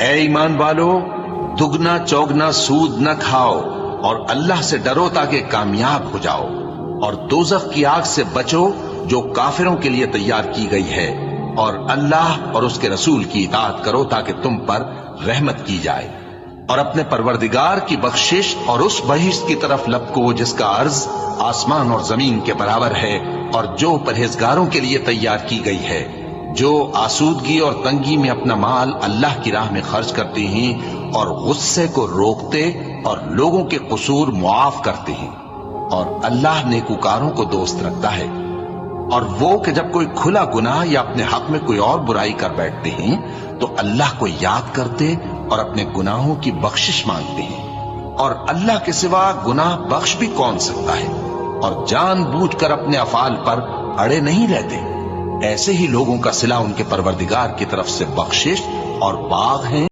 اے ایمان والو، دگنا چوگنا سود نہ کھاؤ اور اللہ سے ڈرو تاکہ کامیاب ہو جاؤ، اور دوزخ کی آگ سے بچو جو کافروں کے لیے تیار کی گئی ہے، اور اللہ اور اس کے رسول کی اطاعت کرو تاکہ تم پر رحمت کی جائے، اور اپنے پروردگار کی بخشش اور اس بہشت کی طرف لپکو جس کا عرض آسمان اور زمین کے برابر ہے، اور جو پرہیزگاروں کے لیے تیار کی گئی ہے، جو آسودگی اور تنگی میں اپنا مال اللہ کی راہ میں خرچ کرتے ہیں اور غصے کو روکتے اور لوگوں کے قصور معاف کرتے ہیں، اور اللہ نیکوکاروں کو دوست رکھتا ہے۔ اور وہ کہ جب کوئی کھلا گناہ یا اپنے حق میں کوئی اور برائی کر بیٹھتے ہیں تو اللہ کو یاد کرتے اور اپنے گناہوں کی بخشش مانگتے ہیں، اور اللہ کے سوا گناہ بخش بھی کون سکتا ہے، اور جان بوجھ کر اپنے افعال پر اڑے نہیں رہتے۔ ایسے ہی لوگوں کا صلہ ان کے پروردگار کی طرف سے بخشش اور باغ ہیں